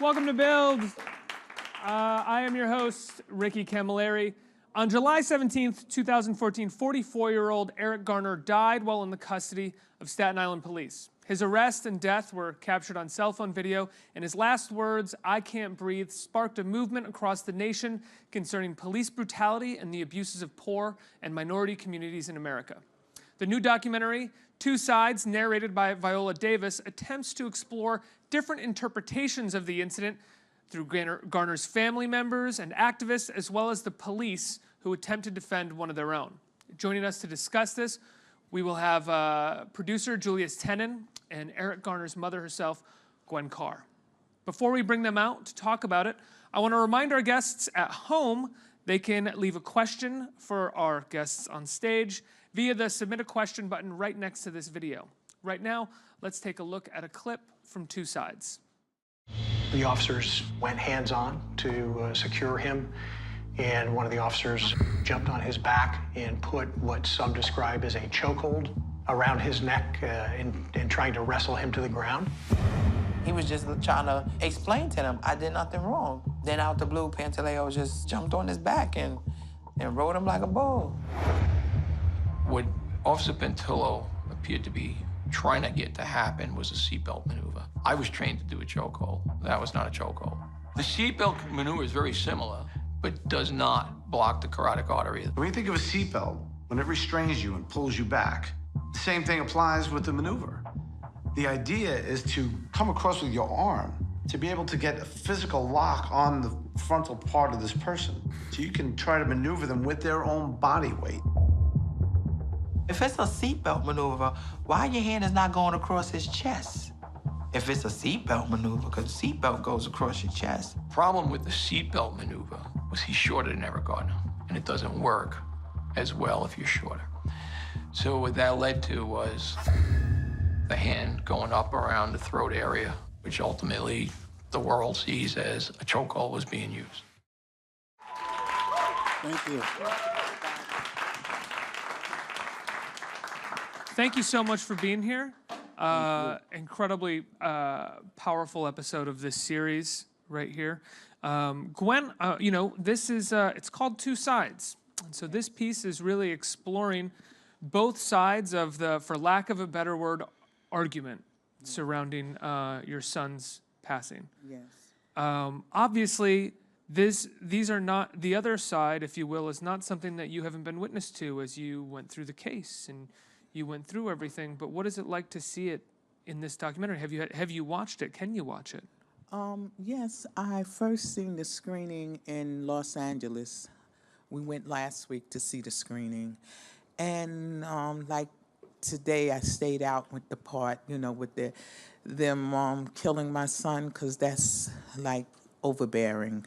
Welcome to Build. I am your host, Ricky Camilleri. On July 17th, 2014, 44-year-old Eric Garner died while in the custody of Staten Island police. His arrest and death were captured on cell phone video, and his last words, "I can't breathe," sparked a movement across the nation concerning police brutality and the abuses of poor and minority communities in America. The new documentary, Two Sides, narrated by Viola Davis, attempts to explore different interpretations of the incident through Garner's family members and activists, as well as the police who attempt to defend one of their own. Joining us to discuss this, we will have producer Julius Tennon and Eric Garner's mother herself, Gwen Carr. Before we bring them out to talk about it, I want to remind our guests at home they can leave a question for our guests on stage via the Submit a Question button right next to this video. Right now, let's take a look at a clip from Two Sides. The officers went hands-on to secure him, and one of the officers jumped on his back and put what some describe as a chokehold around his neck in trying to wrestle him to the ground. He was just trying to explain to them, I did nothing wrong. Then out the blue, Pantaleo just jumped on his back and rode him like a bull. What Officer Pentillo appeared to be trying to get to happen was a seatbelt maneuver. I was trained to do a chokehold. That was not a chokehold. The seatbelt maneuver is very similar, but does not block the carotid artery. When you think of a seatbelt, when it restrains you and pulls you back, the same thing applies with the maneuver. The idea is to come across with your arm to be able to get a physical lock on the frontal part of this person, so you can try to maneuver them with their own body weight. If it's a seatbelt maneuver, why your hand is not going across his chest? If it's a seatbelt maneuver, because the seatbelt goes across your chest. Problem with the seatbelt maneuver was he's shorter than Eric Garner, and it doesn't work as well if you're shorter. So what that led to was the hand going up around the throat area, which ultimately the world sees as a chokehold was being used. Thank you. Thank you so much for being here. Incredibly powerful episode of this series right here. Gwen, you know, this is, it's called Two Sides. And so this piece is really exploring both sides of the, for lack of a better word, argument surrounding your son's passing. Yes. Obviously, these are not, the other side, if you will, is not something that you haven't been witness to as you went through the case and you went through everything. But what is it like to see it in this documentary? Have you watched it? Can you watch it? Yes, I first seen the screening in Los Angeles. We went last week to see the screening. And like today, I stayed out with the part, you know, with them killing my son, because that's like overbearing.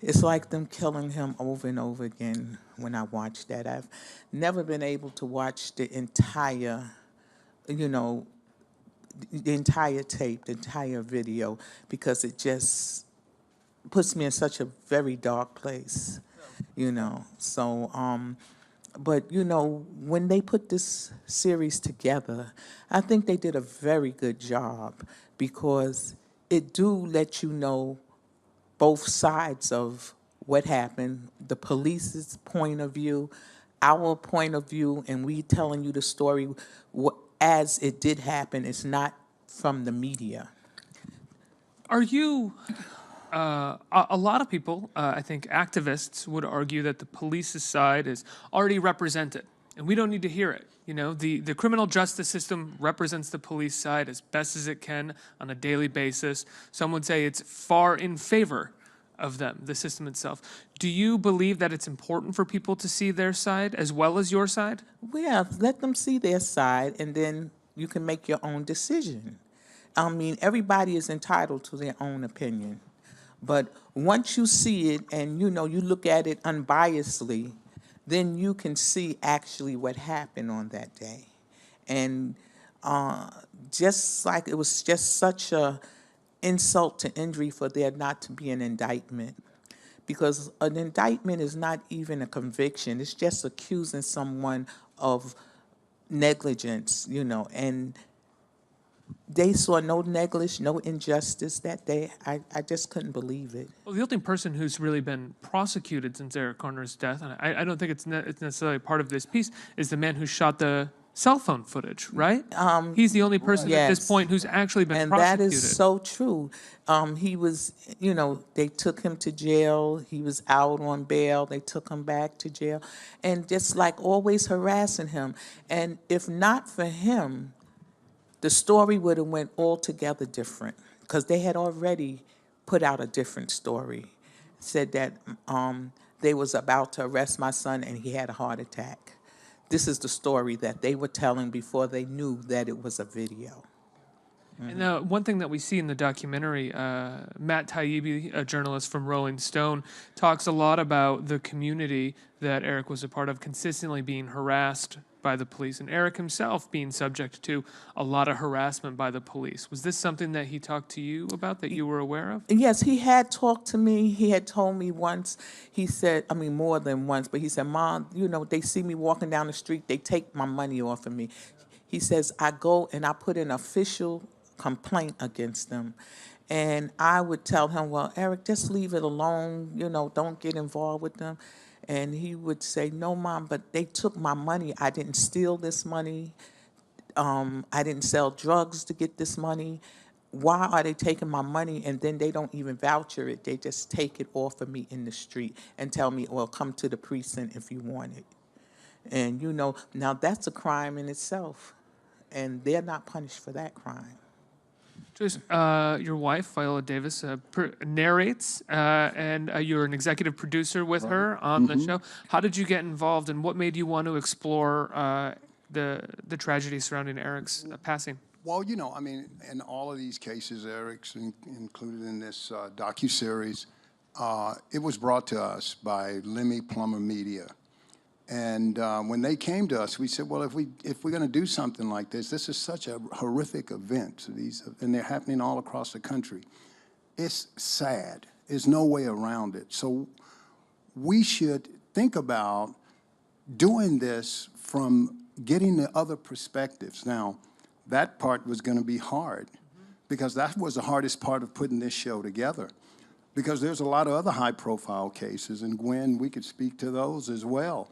It's like them killing him over and over again when I watch that. I've never been able to watch the entire, you know, the entire tape, the entire video, because it just puts me in such a very dark place, you know. So, but, you know, when they put this series together, I think they did a very good job, because it do let you know both sides of what happened, the police's point of view, our point of view, and we telling you the story as it did happen. It's not from the media. Are you, a lot of people, I think activists would argue that the police's side is already represented, and we don't need to hear it. You know, the criminal justice system represents the police side as best as it can on a daily basis. Some would say it's far in favor of them, the system itself. Do you believe that it's important for people to see their side as well as your side? Yeah, let them see their side, and then you can make your own decision. I mean, everybody is entitled to their own opinion. But once you see it and, you know, you look at it unbiasedly, then you can see actually what happened on that day. And just like it was just such a insult to injury for there not to be an indictment, because an indictment is not even a conviction. It's just accusing someone of negligence, you know. And they saw no negligence, no injustice that day. I just couldn't believe it. Well, the only person who's really been prosecuted since Eric Garner's death, and I don't think it's necessarily part of this piece, is the man who shot the cell phone footage, right? He's the only person at this Yes. point who's actually been And prosecuted. that is so true. He was, they took him to jail. He was out on bail. They took him back to jail. And just like always harassing him. And if not for him, the story would have went altogether different, because they had already put out a different story. Said that they was about to arrest my son and he had a heart attack. This is the story that they were telling before they knew that it was a video. And one thing that we see in the documentary, Matt Taibbi, a journalist from Rolling Stone, talks a lot about the community that Eric was a part of consistently being harassed by the police, and Eric himself being subject to a lot of harassment by the police. Was this something that he talked to you about, that you were aware of? Yes, he had talked to me. He had told me once, he said, I mean, more than once, but he said, Mom, they see me walking down the street, they take my money off of me. He says, I go and I put an official complaint against them. And I would tell him, well, Eric, just leave it alone, don't get involved with them. And he would say, no, Mom, but they took my money. I didn't steal this money. I didn't sell drugs to get this money. Why are they taking my money? And then they don't even voucher it. They just take it off of me in the street and tell me, well, come to the precinct if you want it. And, now that's a crime in itself. And they're not punished for that crime. Joyce, your wife, Viola Davis, narrates, and you're an executive producer with her on the show. How did you get involved, and what made you want to explore the tragedy surrounding Eric's passing? Well, in all of these cases, Eric's included in this docu-series, it was brought to us by Plummer Media. And when they came to us, we said, well, if we're going to do something like this is such a horrific event, and they're happening all across the country. It's sad. There's no way around it. So we should think about doing this from getting the other perspectives. Now, that part was going to be hard, because that was the hardest part of putting this show together. Because there's a lot of other high-profile cases, and Gwen, we could speak to those as well.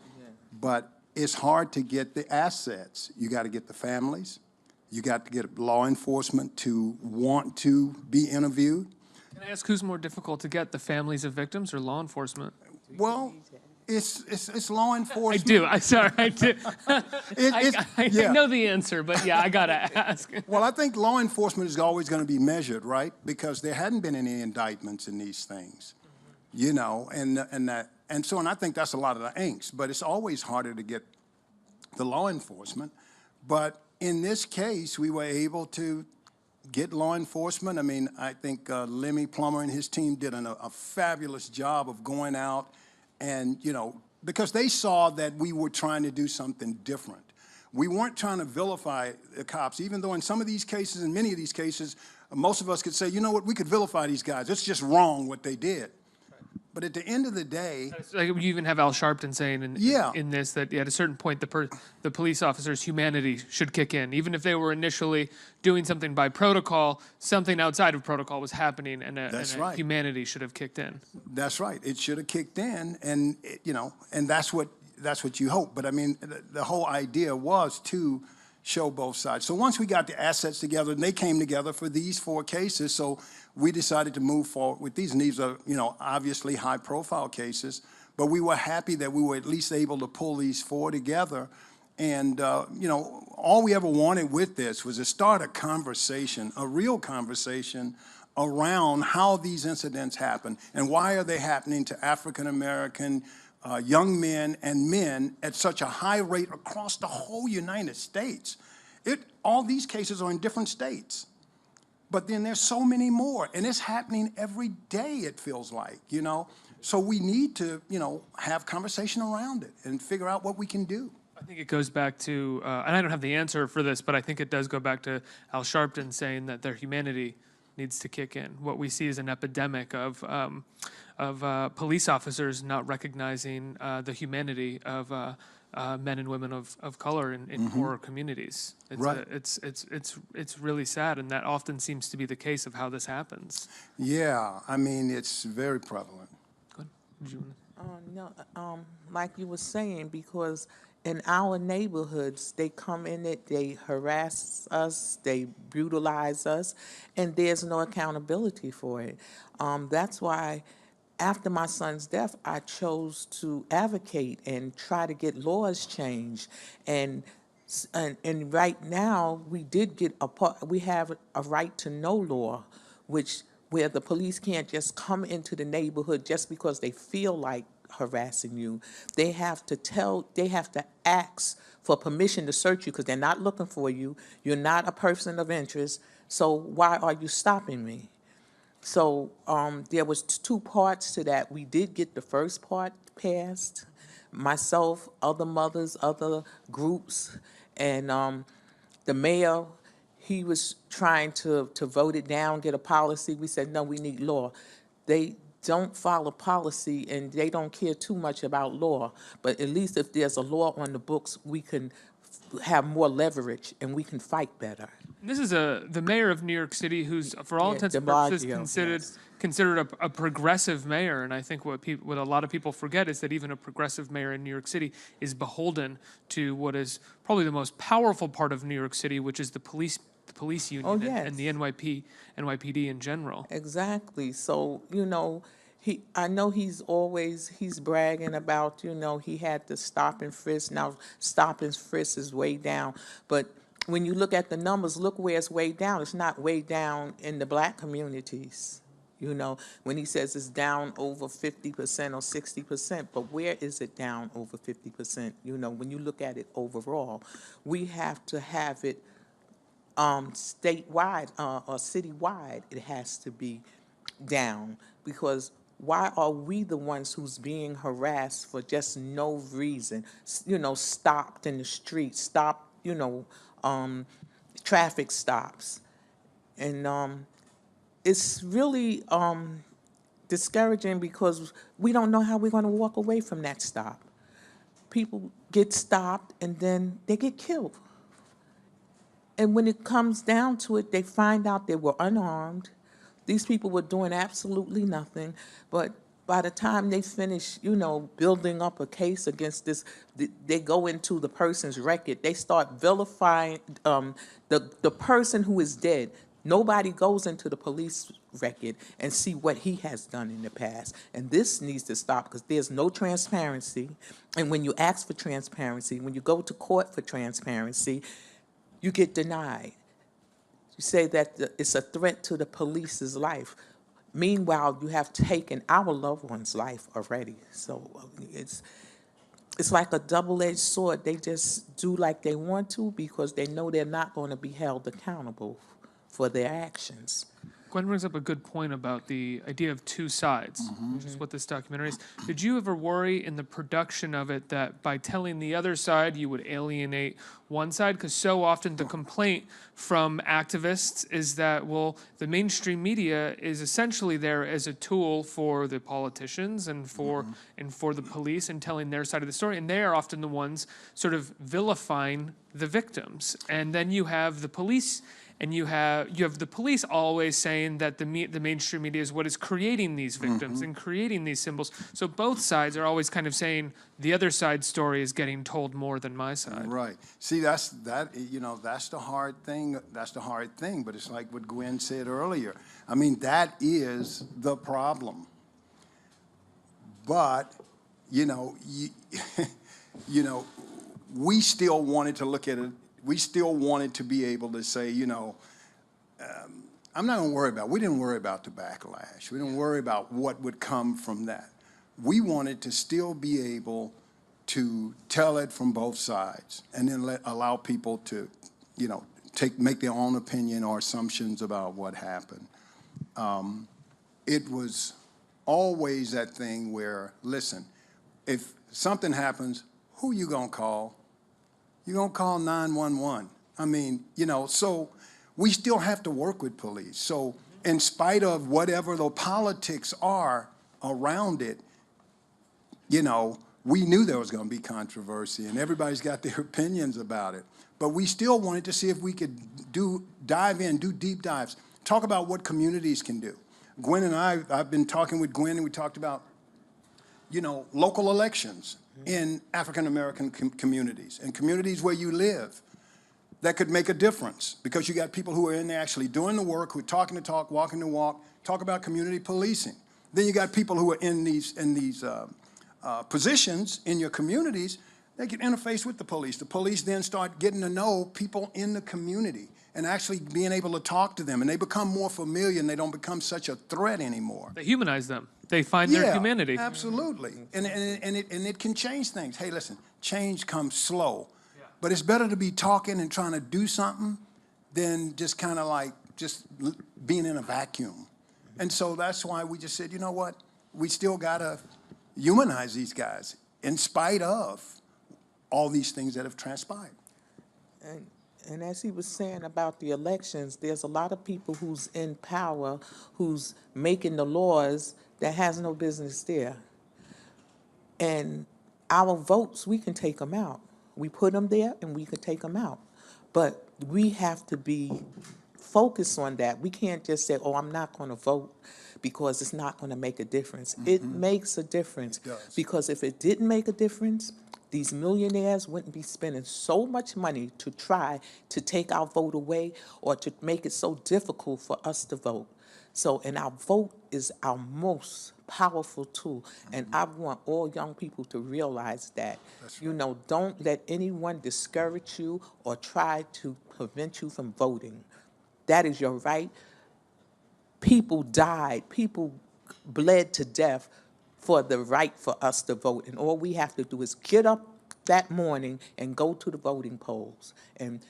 But it's hard to get the assets. You got to get the families. You got to get law enforcement to want to be interviewed. Can I ask who's more difficult to get, the families of victims or law enforcement? Well, it's law enforcement. I do. I do. I know the answer, but yeah, I gotta ask. Well, I think law enforcement is always going to be measured, right? Because there hadn't been any indictments in these things, and I think that's a lot of the angst. But it's always harder to get the law enforcement. But in this case, we were able to get law enforcement. I mean, I think Lemuel Plummer and his team did a fabulous job of going out and, because they saw that we were trying to do something different. We weren't trying to vilify the cops, even though in some of these cases, in many of these cases, most of us could say, you know what, we could vilify these guys. It's just wrong what they did. But at the end of the day, like you even have Al Sharpton saying in this that at a certain point the police officers' humanity should kick in, even if they were initially doing something by protocol. Something outside of protocol was happening, and humanity should have kicked in. That's right. It should have kicked in, and and that's what you hope. But I mean, the whole idea was to show both sides. So once we got the assets together, and they came together for these 4 cases, so we decided to move forward with these. And these are, obviously high-profile cases, but we were happy that we were at least able to pull these 4 together. And, all we ever wanted with this was to start a conversation, a real conversation around how these incidents happen and why are they happening to African-American young men and men at such a high rate across the whole United States. All these cases are in different states. But then there's so many more, and it's happening every day, it feels like, So we need to, have conversation around it and figure out what we can do. I think it goes back to, and I don't have the answer for this, but I think it does go back to Al Sharpton saying that their humanity needs to kick in. What we see is an epidemic of police officers not recognizing the humanity of men and women of color in poorer communities. It's Right. It's really sad, and that often seems to be the case of how this happens. Yeah, I mean, it's very prevalent. Go ahead. Did you wanna- No, like you were saying, because in our neighborhoods, they come in it, they harass us, they brutalize us, and there's no accountability for it. That's why after my son's death, I chose to advocate and try to get laws changed. And right now, we did get we have a right to know law, which where the police can't just come into the neighborhood just because they feel like harassing you. They have to ask for permission to search you because they're not looking for you. You're not a person of interest. So why are you stopping me? So there was two parts to that. We did get the first part passed. Myself, other mothers, other groups, and the mayor, he was trying to vote it down, get a policy. We said, no, we need law. They don't follow policy, and they don't care too much about law. But at least if there's a law on the books, we can have more leverage, and we can fight better. This is the mayor of New York City, who's, for all Yeah, intents and de purposes, Blasio, yes. considered a progressive mayor. And I think what a lot of people forget is that even a progressive mayor in New York City is beholden to what is probably the most powerful part of New York City, which is the police union Oh, and the yes. NYPD in general. Exactly. So, I know he's bragging about, he had to stop and frisk. Now, stop and frisk is way down. But when you look at the numbers, look where it's way down. It's not way down in the black communities. When he says it's down over 50% or 60%, but where is it down over 50%? When you look at it overall, we have to have it statewide or citywide. It has to be down, because why are we the ones who's being harassed for just no reason? Stopped in the street, stopped, traffic stops. And it's really discouraging because we don't know how we're going to walk away from that stop. People get stopped and then they get killed. And when it comes down to it, they find out they were unarmed. These people were doing absolutely nothing. But by the time they finish, building up a case against this, they go into the person's record. They start vilifying the person who is dead. Nobody goes into the police record and see what he has done in the past. And this needs to stop because there's no transparency. And when you ask for transparency, when you go to court for transparency, you get denied. You say that it's a threat to the police's life. Meanwhile, you have taken our loved one's life already. So it's like a double-edged sword. They just do like they want to because they know they're not going to be held accountable for their actions. Gwen brings up a good point about the idea of two sides, which is what this documentary is. Did you ever worry in the production of it that by telling the other side, you would alienate one side? Because so often the complaint from activists is that, well, the mainstream media is essentially there as a tool for the politicians and for the police and telling their side of the story. And they are often the ones sort of vilifying the victims. And then you have the police. And you have the police always saying that the mainstream media is what is creating these victims and creating these symbols. So both sides are always kind of saying the other side's story is getting told more than my side. Right. See, that's the hard thing. That's the hard thing. But it's like what Gwen said earlier. I mean, that is the problem. But we still wanted to look at it. We still wanted to be able to say, I'm not going to worry about it. We didn't worry about the backlash. We didn't worry about what would come from that. We wanted to still be able to tell it from both sides and then allow people to, make their own opinion or assumptions about what happened. It was always that thing where, listen, if something happens, who you going to call? You're going to call 911. I mean, so we still have to work with police. So in spite of whatever the politics are around it, we knew there was going to be controversy, and everybody's got their opinions about it. But we still wanted to see if we could do deep dives, talk about what communities can do. Gwen and I've been talking with Gwen, and we talked about, local elections in African-American communities and communities where you live that could make a difference, because you got people who are in there actually doing the work, who are talking the talk, walking the walk, talk about community policing. Then you got people who are in these positions in your communities. They can interface with the police. The police then start getting to know people in the community and actually being able to talk to them, and they become more familiar, and they don't become such a threat anymore. They humanize them. They find their humanity. Absolutely. And it can change things. Hey, listen, change comes slow. But it's better to be talking and trying to do something than just kind of like just being in a vacuum. And so that's why we just said, you know what? We still got to humanize these guys in spite of all these things that have transpired. And as he was saying about the elections, there's a lot of people who's in power, who's making the laws that has no business there. And our votes, we can take them out. We put them there and we can take them out. But we have to be focused on that. We can't just say, oh, I'm not going to vote because it's not going to make a difference. It makes a difference. It does. Because if it didn't make a difference, these millionaires wouldn't be spending so much money to try to take our vote away or to make it so difficult for us to vote. So, and our vote is our most powerful tool. And I want all young people to realize that. Don't let anyone discourage you or try to prevent you from voting. That is your right. People died, people bled to death for the right for us to vote. And all we have to do is get up that morning and go to the voting polls. And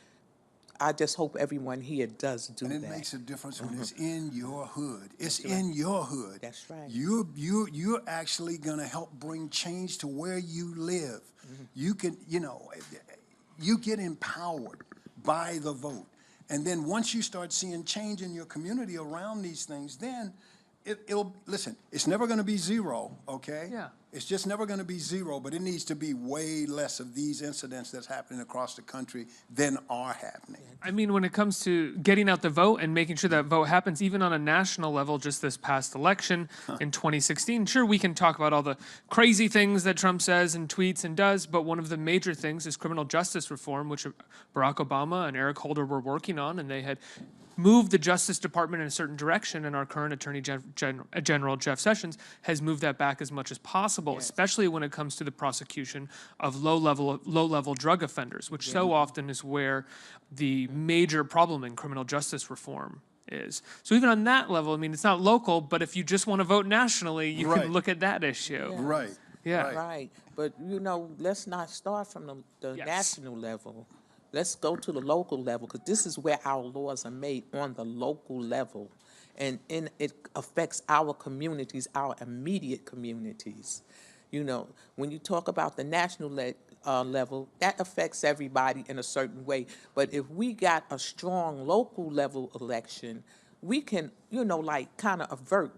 I just hope everyone here does do that. And it makes a difference when it's in your hood. It's in your hood. That's right. You're actually going to help bring change to where you live. You can, you get empowered by the vote. And then once you start seeing change in your community around these things, then listen, it's never going to be zero, okay? Yeah. It's just never going to be zero, but it needs to be way less of these incidents that's happening across the country than are happening. I mean, when it comes to getting out the vote and making sure that vote happens, even on a national level, just this past election in 2016, sure, we can talk about all the crazy things that Trump says and tweets and does, but one of the major things is criminal justice reform, which Barack Obama and Eric Holder were working on, and they had moved the Justice Department in a certain direction, and our current Attorney General, Jeff Sessions, has moved that back as much as possible, especially when it comes to the prosecution of low-level drug offenders, which so often is where the major problem in criminal justice reform is. So even on that level, I mean, it's not local, but if you just want to vote nationally, you can look at that issue. Right. Yeah. Right. But, let's not start from the national level. Let's go to the local level, because this is where our laws are made, on the local level. And it affects our communities, our immediate communities. When you talk about the national level, that affects everybody in a certain way. But if we got a strong local level election, we can, kind of avert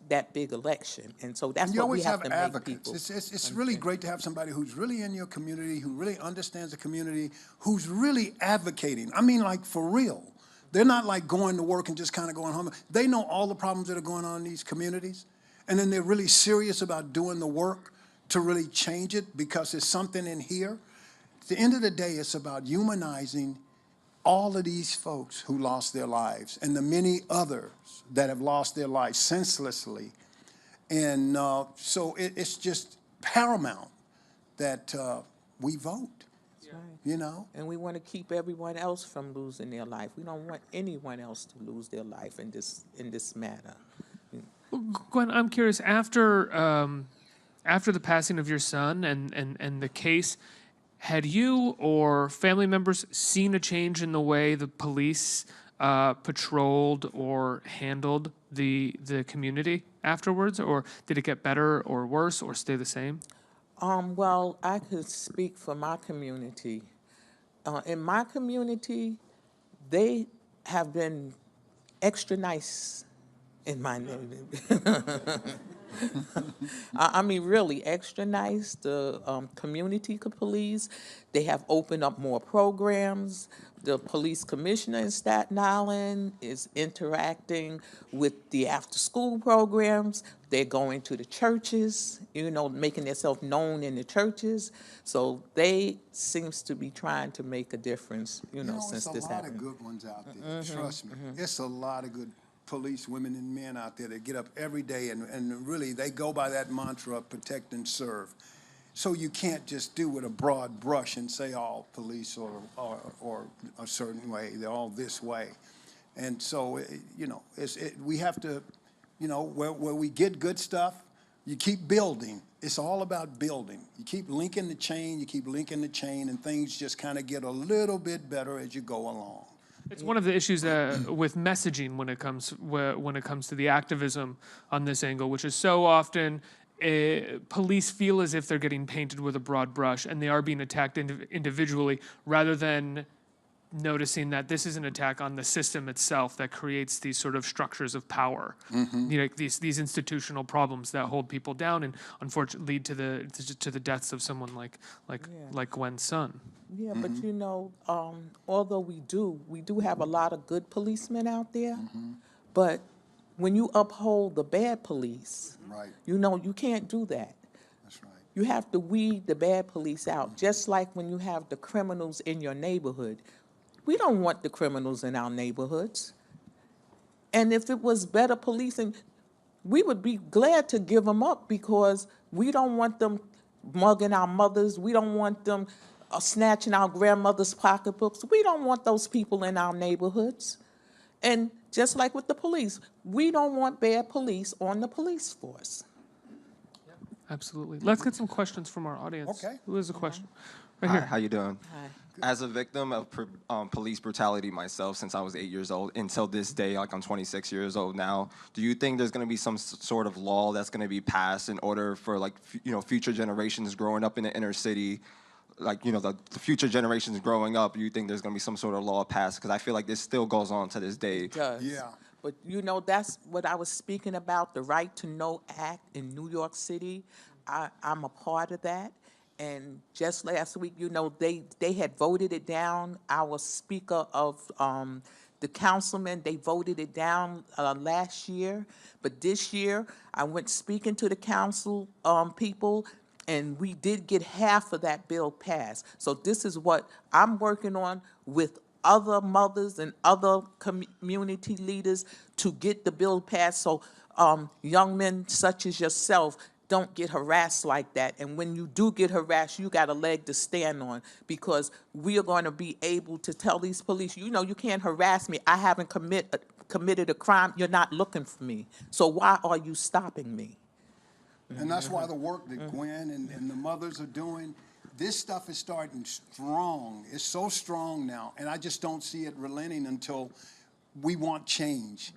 that big election. And so that's what we have to make people. It's really great to have somebody who's really in your community, who really understands the community, who's really advocating. I mean, like, for real. They're not like going to work and just kind of going home. They know all the problems that are going on in these communities, and then they're really serious about doing the work to really change it, because there's something in here. At the end of the day, it's about humanizing all of these folks who lost their lives, and the many others that have lost their lives senselessly. And so it's just paramount that we vote, And we want to keep everyone else from losing their life. We don't want anyone else to lose their life in this matter. Gwen, I'm curious, after the passing of your son and the case, had you or family members seen a change in the way the police patrolled or handled the community afterwards, or did it get better or worse or stay the same? Well, I could speak for my community. In my community, they have been extra nice in my neighborhood. I mean, really, extra nice. The community police, they have opened up more programs. The police commissioner in Staten Island is interacting with the after-school programs. They're going to the churches, making themselves known in the churches. So they seems to be trying to make a difference, since this It's a lot happened. of good ones out there. Trust me. It's a lot of good police women and men out there that get up every day and really they go by that mantra of protect and serve. So you can't just do with a broad brush and say all police or a certain way, they're all this way. And so, we have to, where we get good stuff, you keep building. It's all about building. You keep linking the chain, and things just kind of get a little bit better as you go along. It's one of the issues with messaging when it comes to the activism on this angle, which is so often police feel as if they're getting painted with a broad brush and they are being attacked individually, rather than noticing that this is an attack on the system itself that creates these sort of structures of power, these institutional problems that hold people down and unfortunately lead to the deaths of someone like Gwen's son. Yeah, but although we do have a lot of good policemen out there, but when you uphold the bad police, Right. You can't do that. That's right. You have to weed the bad police out, just like when you have the criminals in your neighborhood. We don't want the criminals in our neighborhoods. And if it was better policing, we would be glad to give them up because we don't want them mugging our mothers. We don't want them snatching our grandmother's pocketbooks. We don't want those people in our neighborhoods. And just like with the police, we don't want bad police on the police force. Absolutely. Let's get some questions from our audience. Okay. Who has a question? Right Hi, here. how you doing? Hi. As a victim of police brutality myself since I was 8 years old, until this day, like I'm 26 years old now, do you think there's going to be some sort of law that's going to be passed in order for future generations growing up in the inner city, the future generations growing up, you think there's going to be some sort of law passed? Because I feel like this still goes on to this day. It does. Yeah. But that's what I was speaking about, the Right to Know Act in New York City. I'm a part of that. And just last week, they had voted it down. Our Speaker of the councilman, they voted it down last year. But this year, I went speaking to the council people, and we did get half of that bill passed. So this is what I'm working on with other mothers and other community leaders to get the bill passed so young men such as yourself don't get harassed like that. And when you do get harassed, you got a leg to stand on, because we are going to be able to tell these police, you can't harass me. I haven't committed a crime. You're not looking for me. So why are you stopping me? And that's why the work that Gwen and the mothers are doing, this stuff is starting strong. It's so strong now, and I just don't see it relenting until we want change.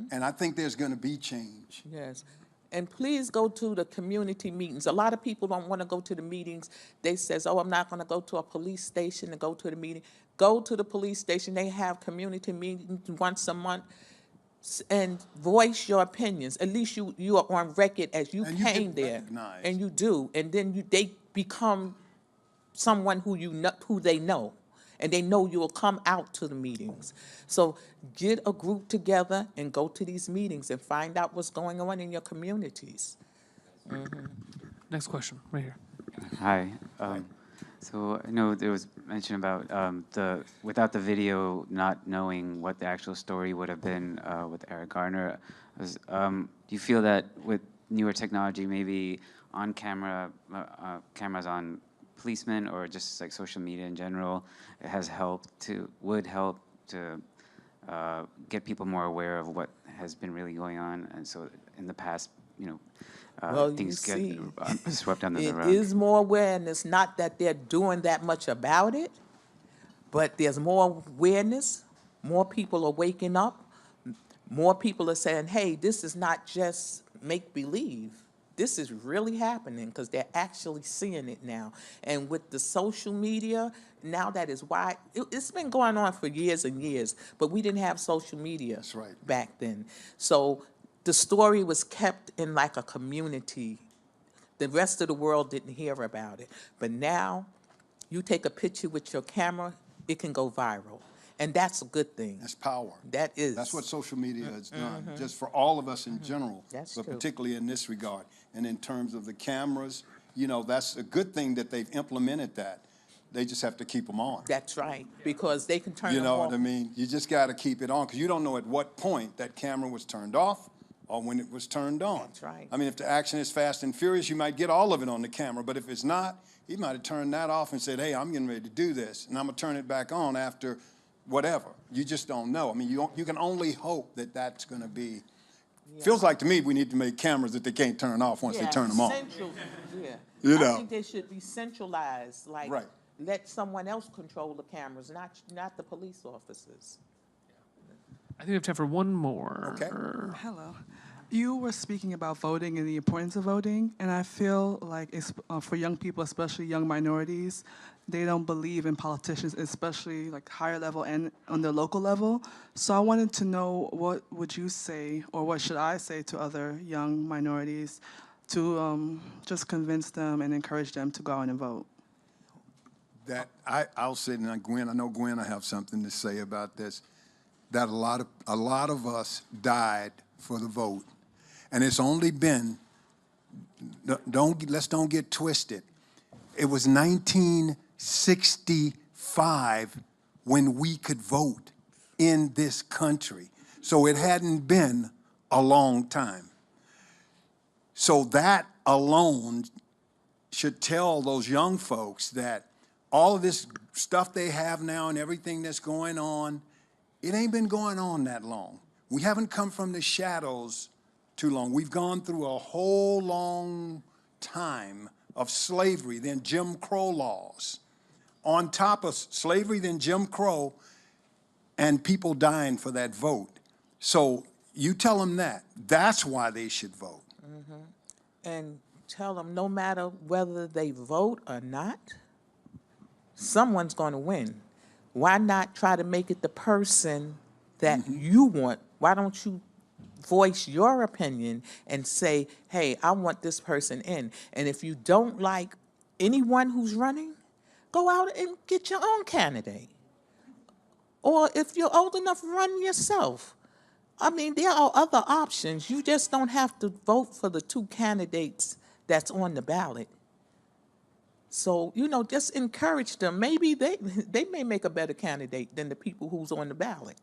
And I think there's going to be change. Yes. And please go to the community meetings. A lot of people don't want to go to the meetings. They says, I'm not going to go to a police station to go to the meeting. Go to the police station. They have community meetings once a month. And voice your opinions. At least you are on record as you And you came get there, recognized. and you do, and then they become someone who they know, and they know you will come out to the meetings. So get a group together and go to these meetings and find out what's going on in your communities. Next question, right here. Hi. So I know there was mention about without the video, not knowing what the actual story would have been with Eric Garner. Do you feel that with newer technology, maybe on camera, cameras on policemen, or just like social media in general, it would help to get people more aware of what has been really going on, and so in the past, things get swept under the rug. It is more awareness, not that they're doing that much about it, but there's more awareness, more people are waking up, more people are saying, hey, this is not just make-believe. This is really happening, because they're actually seeing it now. And with the social media, now that is why, it's been going on for years and years, but we didn't have social media That's right. back then. So the story was kept in like a community. The rest of the world didn't hear about it. But now, you take a picture with your camera, it can go viral. And that's a good thing. That's power. That is. That's what social media has done, just for all of us in general, That's but true. particularly in this regard. And in terms of the cameras, you know, that's a good thing that they've implemented that. They just have to keep them on. That's right, because they can turn You them know off. what I mean? You just got to keep it on, because you don't know at what point that camera was turned off or when it was turned on. That's right. I mean, if the action is fast and furious, you might get all of it on the camera, but if it's not, he might have turned that off and said, hey, I'm getting ready to do this, and I'm going to turn it back on after whatever. You just don't know. I mean, you can only hope that that's going to be. Feels like to me we need to make cameras that they can't turn off once they turn them on. Yeah. You I know. think they should be centralized, like Right. let someone else control the cameras, not the police officers. I think we have time for one more. Okay. Hello. You were speaking about voting and the importance of voting, and I feel like it's, for young people, especially young minorities, they don't believe in politicians, especially like higher level and on the local level. So I wanted to know, what would you say, or what should I say to other young minorities to just convince them and encourage them to go out and vote? That I'll say now, Gwen, I know Gwen will have something to say about this, that a lot of us died for the vote. And it's only been, let's don't get twisted. It was 1965 when we could vote in this country. So it hadn't been a long time. So that alone should tell those young folks that all of this stuff they have now and everything that's going on, it ain't been going on that long. We haven't come from the shadows too long. We've gone through a whole long time of slavery, then Jim Crow laws. On top of slavery, then Jim Crow, and people dying for that vote. So you tell them that. That's why they should vote. And tell them no matter whether they vote or not, someone's going to win. Why not try to make it the person that you want? Why don't you voice your opinion and say, hey, I want this person in. And if you don't like anyone who's running, go out and get your own candidate. Or if you're old enough, run yourself. I mean, there are other options. You just don't have to vote for the two candidates that's on the ballot. So, you know, just encourage them. Maybe they may make a better candidate than the people who's on the ballot.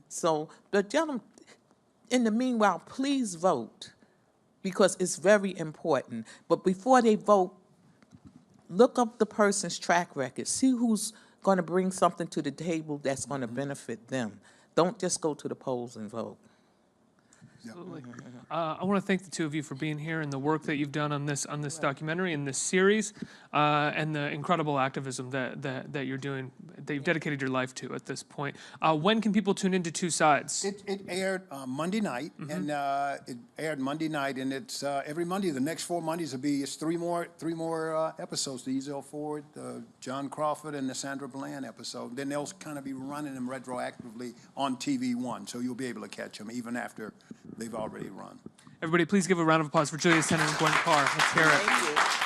So, but tell them, in the meanwhile, please vote, because it's very important. But before they vote, look up the person's track record. See who's going to bring something to the table that's going to benefit them. Don't just go to the polls and vote. Absolutely. I want to thank the two of you for being here and the work that you've done on this documentary and this series, and the incredible activism that you're doing, that you've dedicated your life to at this point. When can people tune into Two Sides? It aired Monday night, and it aired Monday night, and it's every Monday. The next 4 Mondays will be three more episodes: the Ezel Ford, the John Crawford, and the Sandra Bland episode. Then they'll kind of be running them retroactively on TV1, so you'll be able to catch them even after they've already run. Everybody, please give a round of applause for Julius Tennon Gwen Carr. Let's hear it. Thank you.